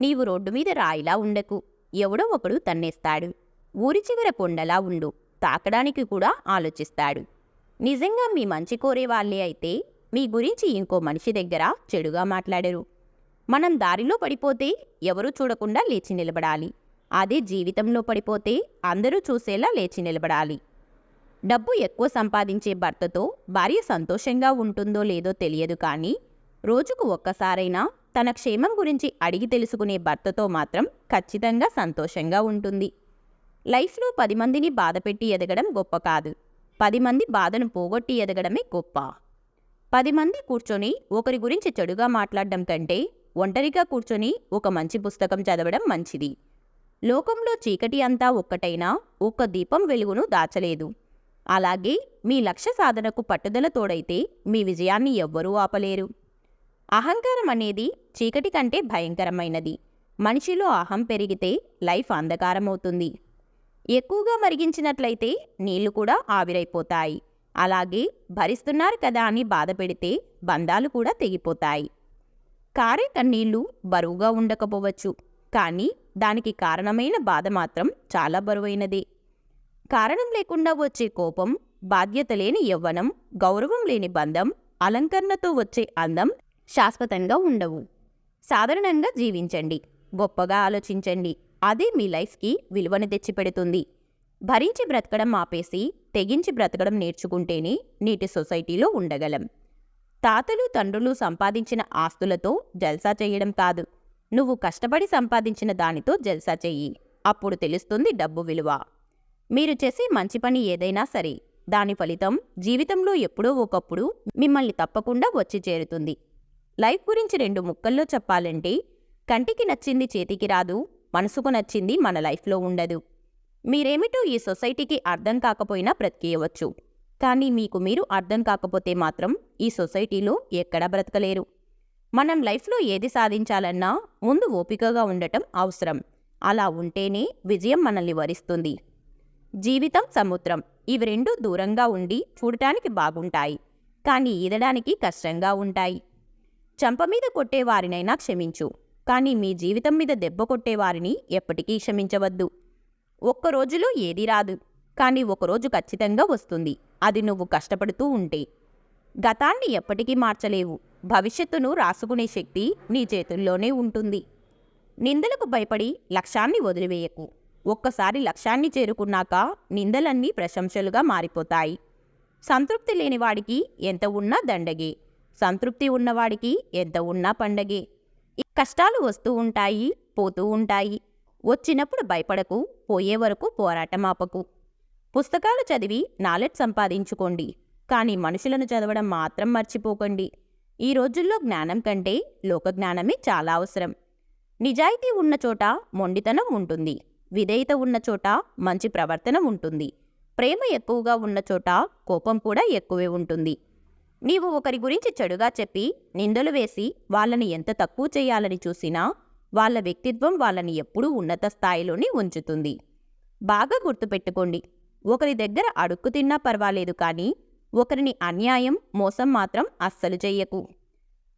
నీవు రోడ్డు మీద రాయిలా ఉండకు, ఎవడో ఒకడు తన్నేస్తాడు. ఊరి చివర కొండలా ఉండు, తాకడానికి కూడా ఆలోచిస్తాడు. నిజంగా మీ మంచి కోరేవాళ్లే అయితే మీ గురించి ఇంకో మనిషి దగ్గర చెడుగా మాట్లాడరు. మనం దారిలో పడిపోతే ఎవరూ చూడకుండా లేచి నిలబడాలి. అదే జీవితంలో పడిపోతే అందరూ చూసేలా లేచి నిలబడాలి. డబ్బు ఎక్కువ సంపాదించే భర్తతో భార్య సంతోషంగా ఉంటుందో లేదో తెలియదు, కానీ రోజుకు ఒక్కసారైనా తన క్షేమం గురించి అడిగి తెలుసుకునే భర్తతో మాత్రం ఖచ్చితంగా సంతోషంగా ఉంటుంది. లైఫ్లో 10 మందిని బాధపెట్టి ఎదగడం గొప్ప కాదు, 10 మంది బాధను పోగొట్టి ఎదగడమే గొప్ప. 10 మంది కూర్చొని ఒకరి గురించి చెడుగా మాట్లాడడం కంటే ఒంటరిగా కూర్చొని ఒక మంచి పుస్తకం చదవడం మంచిది. లోకంలో చీకటి అంతా ఒక్కటైనా ఒక్క దీపం వెలుగును దాచలేదు. అలాగే మీ లక్ష్య సాధనకు పట్టుదల తోడైతే మీ విజయాన్ని ఎవ్వరూ ఆపలేరు. అహంకారం అనేది చీకటి కంటే భయంకరమైనది. మనిషిలో అహం పెరిగితే లైఫ్ అంధకారమవుతుంది. ఎక్కువగా మరిగించినట్లయితే నీళ్లు కూడా ఆవిరైపోతాయి. అలాగే భరిస్తున్నారు కదా అని బాధ పెడితే బంధాలు కూడా తెగిపోతాయి. కారే కన్నీళ్లు బరువుగా ఉండకపోవచ్చు, కానీ దానికి కారణమైన బాధ మాత్రం చాలా బరువైనది. కారణం లేకుండా వచ్చే కోపం, బాధ్యత లేని యవ్వనం, గౌరవం లేని బంధం, అలంకరణతో వచ్చే అందం శాశ్వతంగా ఉండవు. సాధారణంగా జీవించండి, గొప్పగా ఆలోచించండి. అదే మీ లైఫ్కి విలువను తెచ్చిపెడుతుంది. భరించి బ్రతకడం ఆపేసి తెగించి బ్రతకడం నేర్చుకుంటేనే నేటి సొసైటీలో ఉండగలం. తాతలు తండ్రులు సంపాదించిన ఆస్తులతో జల్సా చేయడం కాదు, నువ్వు కష్టపడి సంపాదించిన దానితో జల్సా చెయ్యి. అప్పుడు తెలుస్తుంది డబ్బు విలువ. మీరు చేసే మంచి పని ఏదైనా సరే, దాని ఫలితం జీవితంలో ఎప్పుడో ఒకప్పుడు మిమ్మల్ని తప్పకుండా వచ్చి చేరుతుంది. లైఫ్ గురించి 2 ముక్కల్లో చెప్పాలంటే, కంటికి నచ్చింది చేతికి రాదు, మనసుకు నచ్చింది మన లైఫ్లో ఉండదు. మీరేమిటో ఈ సొసైటీకి అర్థం కాకపోయినా బ్రతికేయవచ్చు, కానీ మీకు మీరు అర్థం కాకపోతే మాత్రం ఈ సొసైటీలో ఎక్కడా బ్రతకలేరు. మనం లైఫ్లో ఏది సాధించాలన్నా ముందు ఓపికగా ఉండటం అవసరం. అలా ఉంటేనే విజయం మనల్ని వరిస్తుంది. జీవితం, సముద్రం, ఇవి 2 దూరంగా ఉండి చూడటానికి బాగుంటాయి, కానీ ఈదడానికి కష్టంగా ఉంటాయి. చెంప మీద కొట్టేవారినైనా క్షమించు, కానీ మీ జీవితం మీద దెబ్బ కొట్టేవారిని ఎప్పటికీ క్షమించవద్దు. ఒక్క రోజులో ఏదీ రాదు, కానీ ఒకరోజు ఖచ్చితంగా వస్తుంది, అది నువ్వు కష్టపడుతూ ఉంటే. గతాన్ని ఎప్పటికీ మార్చలేవు, భవిష్యత్తును రాసుకునే శక్తి నీ చేతుల్లోనే ఉంటుంది. నిందలకు భయపడి లక్ష్యాన్ని వదిలివేయకు. ఒక్కసారి లక్ష్యాన్ని చేరుకున్నాక నిందలన్నీ ప్రశంసలుగా మారిపోతాయి. సంతృప్తి లేనివాడికి ఎంత ఉన్నా దండగే, సంతృప్తి ఉన్నవాడికి ఎంత ఉన్నా పండగే. కష్టాలు వస్తూ ఉంటాయి, పోతూ ఉంటాయి. వచ్చినప్పుడు భయపడకు, పోయే వరకు పోరాటం ఆపకు. పుస్తకాలు చదివి నాలెడ్జ్ సంపాదించుకోండి, కానీ మనుషులను చదవడం మాత్రం మర్చిపోకండి. ఈ రోజుల్లో జ్ఞానం కంటే లోకజ్ఞానమే చాలా అవసరం. నిజాయితీ ఉన్న చోట మొండితనం ఉంటుంది, విధేయత ఉన్న చోట మంచి ప్రవర్తన ఉంటుంది, ప్రేమ ఎక్కువగా ఉన్న చోట కోపం కూడా ఎక్కువే ఉంటుంది. నీవు ఒకరి గురించి చెడుగా చెప్పి నిందలు వేసి వాళ్ళని ఎంత తక్కువ చేయాలని చూసినా వాళ్ళ వ్యక్తిత్వం వాళ్ళని ఎప్పుడూ ఉన్నత స్థాయిలోనే ఉంచుతుంది. బాగా గుర్తుపెట్టుకోండి, ఒకరి దగ్గర అడుక్కు తిన్నా పర్వాలేదు, కానీ ఒకరిని అన్యాయం, మోసం మాత్రం అస్సలు చెయ్యకు.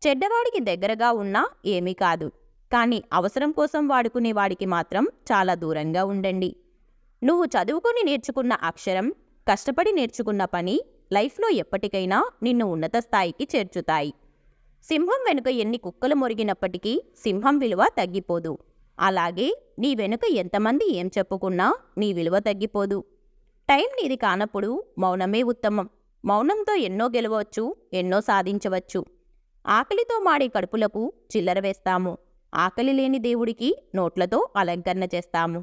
చెడ్డవాడికి దగ్గరగా ఉన్నా ఏమీ కాదు, కానీ అవసరం కోసం వాడుకునేవాడికి మాత్రం చాలా దూరంగా ఉండండి. నువ్వు చదువుకొని నేర్చుకున్న అక్షరం, కష్టపడి నేర్చుకున్న పని లైఫ్లో ఎప్పటికైనా నిన్ను ఉన్నత స్థాయికి చేర్చుతాయి. సింహం వెనుక ఎన్ని కుక్కలు మొరిగినప్పటికీ సింహం విలువ తగ్గిపోదు. అలాగే నీ వెనుక ఎంతమంది ఏం చెప్పుకున్నా నీ విలువ తగ్గిపోదు. టైం నీది కానప్పుడు మౌనమే ఉత్తమం. మౌనంతో ఎన్నో గెలవచ్చు, ఎన్నో సాధించవచ్చు. ఆకలితో మాడే కడుపులకు చిల్లర వేస్తాము, ఆకలి లేని దేవుడికి నోట్లతో అలంకరణ చేస్తాము.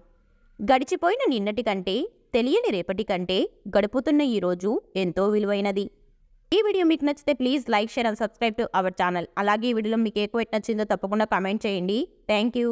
గడిచిపోయిన నిన్నటి కంటే, తెలియని రేపటి కంటే గడుపుతున్న ఈరోజు ఎంతో విలువైనది. ఈ వీడియో మీకు నచ్చితే please like, share and subscribe to our channel. అలాగే ఈ వీడియోలో మీకు ఏ క్వశ్చన్ నచ్చిందో తప్పకుండా కామెంట్ చేయండి. Thank you.